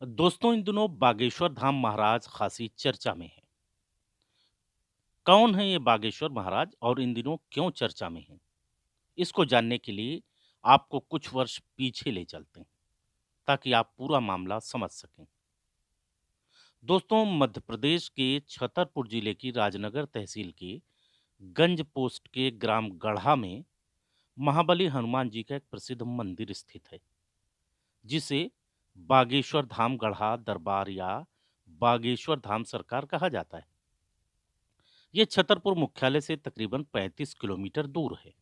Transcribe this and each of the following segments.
दोस्तों, इन दिनों बागेश्वर धाम महाराज खासी चर्चा में है। कौन है ये बागेश्वर महाराज और इन दिनों क्यों चर्चा में है? इसको जानने के लिए आपको कुछ वर्ष पीछे ले चलते हैं ताकि आप पूरा मामला समझ सकें। दोस्तों, मध्य प्रदेश के छतरपुर जिले की राजनगर तहसील के गंज पोस्ट के ग्राम गढ़ा में महाबली हनुमान जी का एक प्रसिद्ध मंदिर स्थित है, जिसे बागेश्वर धाम गढ़ा दरबार या बागेश्वर धाम सरकार कहा जाता है। ये छतरपुर मुख्यालय से तकरीबन 35 किलोमीटर दूर है।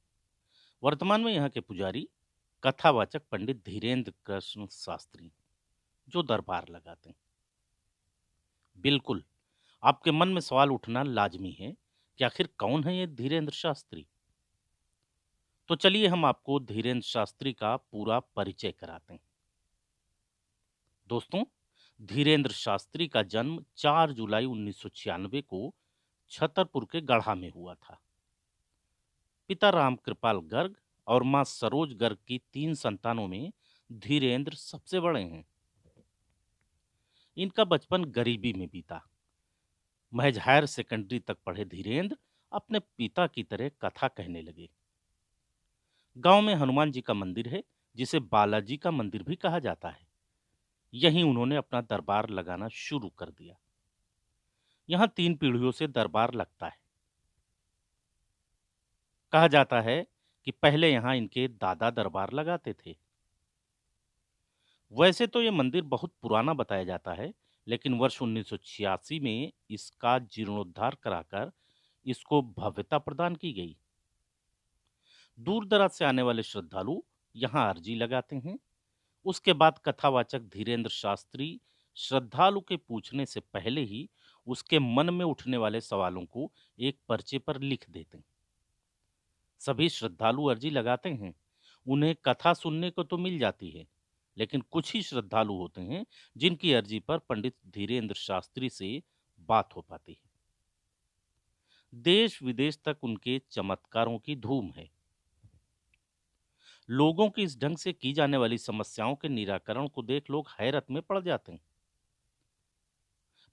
वर्तमान में यहाँ के पुजारी कथावाचक पंडित धीरेन्द्र कृष्ण शास्त्री, जो दरबार लगाते हैं। बिल्कुल, आपके मन में सवाल उठना लाजमी है कि आखिर कौन है ये धीरेन्द्र शास्त्री। तो चलिए हम आपको धीरेन्द्र शास्त्री का पूरा परिचय कराते हैं। दोस्तों, धीरेन्द्र शास्त्री का जन्म 4 जुलाई 1996 को छतरपुर के गढ़ा में हुआ था। पिता राम कृपाल गर्ग और मां सरोज गर्ग की 3 संतानों में धीरेन्द्र सबसे बड़े हैं। इनका बचपन गरीबी में बीता। महज हायर सेकेंडरी तक पढ़े धीरेन्द्र अपने पिता की तरह कथा कहने लगे। गांव में हनुमान जी का मंदिर है, जिसे बालाजी का मंदिर भी कहा जाता है। यहीं उन्होंने अपना दरबार लगाना शुरू कर दिया। यहाँ 3 पीढ़ियों से दरबार लगता है। कहा जाता है कि पहले यहाँ इनके दादा दरबार लगाते थे। वैसे तो ये मंदिर बहुत पुराना बताया जाता है, लेकिन वर्ष 1986 में इसका जीर्णोद्धार कराकर इसको भव्यता प्रदान की गई। दूर दराज से आने वाले श्रद्धालु यहाँ अर्जी लगाते हैं। उसके बाद कथावाचक धीरेन्द्र शास्त्री श्रद्धालु के पूछने से पहले ही उसके मन में उठने वाले सवालों को एक पर्चे पर लिख देते हैं। सभी श्रद्धालु अर्जी लगाते हैं। उन्हें कथा सुनने को तो मिल जाती है, लेकिन कुछ ही श्रद्धालु होते हैं जिनकी अर्जी पर पंडित धीरेन्द्र शास्त्री से बात हो पाती है। देश विदेश तक उनके चमत्कारों की धूम है। लोगों की इस ढंग से की जाने वाली समस्याओं के निराकरण को देख लोग हैरत में पड़ जाते हैं।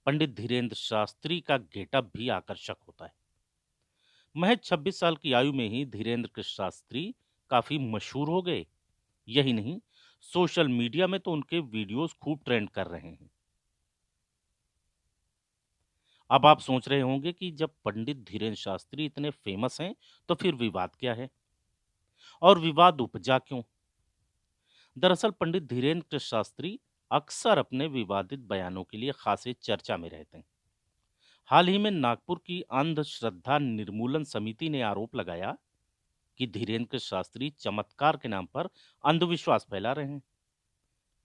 पंडित धीरेन्द्र शास्त्री का गेटअप भी आकर्षक होता है। महज 26 साल की आयु में ही धीरेन्द्र कृष्ण शास्त्री काफी मशहूर हो गए। यही नहीं, सोशल मीडिया में तो उनके वीडियोस खूब ट्रेंड कर रहे हैं। अब आप सोच रहे होंगे कि जब पंडित धीरेन्द्र शास्त्री इतने फेमस हैं, तो फिर विवाद क्या है और विवाद उपजा क्यों? दरअसल पंडित धीरेन्द्र कृष्ण शास्त्री अक्सर अपने विवादित बयानों के लिए खासे चर्चा में रहते हैं। हाल ही में नागपुर की अंधश्रद्धा निर्मूलन समिति ने आरोप लगाया कि धीरेन्द्र कृष्ण शास्त्री चमत्कार के नाम पर अंधविश्वास फैला रहे हैं।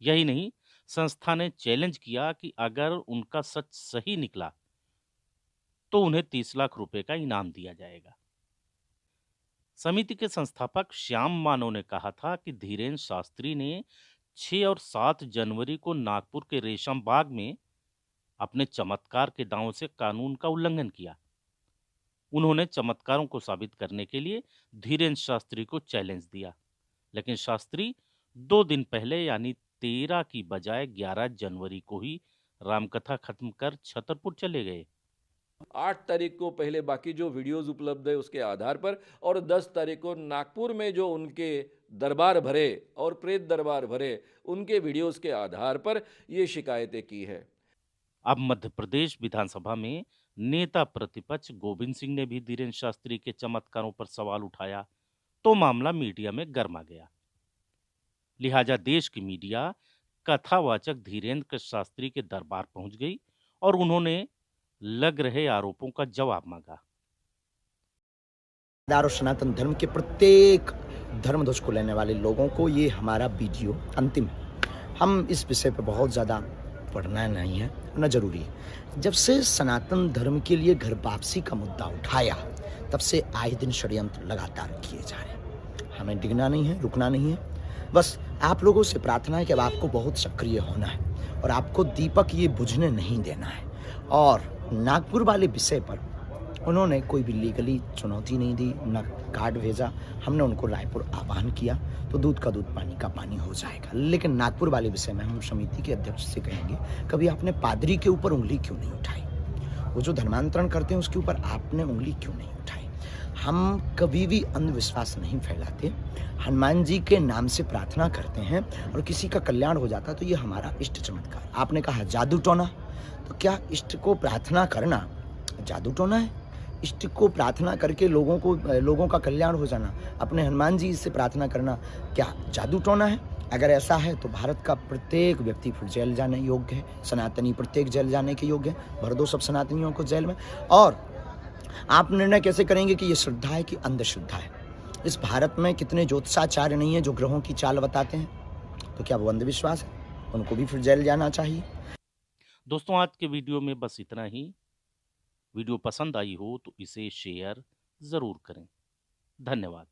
यही नहीं, संस्था ने चैलेंज किया कि अगर उनका सच सही निकला तो उन्हें 30 लाख रुपए का इनाम दिया जाएगा। समिति के संस्थापक श्याम मानव ने कहा था कि धीरेन्द्र शास्त्री ने 6 और 7 जनवरी को नागपुर के रेशम बाग में अपने चमत्कार के दांवों से कानून का उल्लंघन किया। उन्होंने चमत्कारों को साबित करने के लिए धीरेन्द्र शास्त्री को चैलेंज दिया, लेकिन शास्त्री 2 दिन पहले यानी 13 की बजाय 11 जनवरी को ही रामकथा खत्म कर छतरपुर चले गए। 8 तारीख को पहले बाकी जो वीडियोस उपलब्ध है उसके आधार पर और 10 तारीख को नागपुर में जो उनके दरबार भरे और प्रेत दरबार भरे उनके वीडियोस के आधार पर ये शिकायतें की है। अब मध्य प्रदेश विधानसभा में नेता प्रतिपक्ष गोविंद सिंह ने भी धीरेन्द्र शास्त्री के चमत्कारों पर सवाल उठाया, तो मामला मीडिया में गर्मा गया। लिहाजा देश की मीडिया कथावाचक धीरेन्द्र कृष्ण शास्त्री के दरबार पहुंच गई और उन्होंने लग रहे आरोपों का जवाब मांगा। और सनातन धर्म के प्रत्येक धर्म ध्वज को लेने वाले लोगों को ये हमारा वीडियो अंतिम है। हम इस विषय पर बहुत ज़्यादा पढ़ना नहीं है, ना जरूरी है। जब से सनातन धर्म के लिए घर वापसी का मुद्दा उठाया, तब से आए दिन षड्यंत्र लगातार किए जा रहे हैं। हमें डिगना नहीं है, रुकना नहीं है। बस आप लोगों से प्रार्थना है कि अब आपको बहुत सक्रिय होना है और आपको दीपक ये बुझने नहीं देना है। और नागपुर वाले विषय पर उन्होंने कोई भी लीगली चुनौती नहीं दी, ना कार्ड भेजा। हमने उनको रायपुर आह्वान किया तो दूध का दूध, पानी का पानी हो जाएगा। लेकिन नागपुर वाले विषय में हम समिति के अध्यक्ष से कहेंगे, कभी आपने पादरी के ऊपर उंगली क्यों नहीं उठाई? वो जो धर्मांतरण करते हैं उसके ऊपर आपने उंगली क्यों नहीं उठाई? हम कभी भी अंधविश्वास नहीं फैलाते। हनुमान जी के नाम से प्रार्थना करते हैं और किसी का कल्याण हो जाता तो ये हमारा इष्ट चमत्कार। आपने कहा जादू टोना, तो क्या इष्ट को प्रार्थना करना जादू टोना है? इष्ट को प्रार्थना करके लोगों का कल्याण हो जाना, अपने हनुमान जी से प्रार्थना करना, क्या जादू टोना है? अगर ऐसा है तो भारत का प्रत्येक व्यक्ति फिर जेल जाने योग्य है, सनातनी प्रत्येक जेल जाने के योग्य है। भर दो सब सनातनियों को जेल में। और आप निर्णय कैसे करेंगे कि ये श्रद्धा है कि अंधश्रद्धा है? इस भारत में कितने ज्योतिषाचार्य नहीं है जो ग्रहों की चाल बताते हैं? तो क्या वो अंधविश्वास है? उनको भी फिर जेल जाना चाहिए। दोस्तों, आज के वीडियो में बस इतना ही। वीडियो पसंद आई हो तो इसे शेयर ज़रूर करें। धन्यवाद।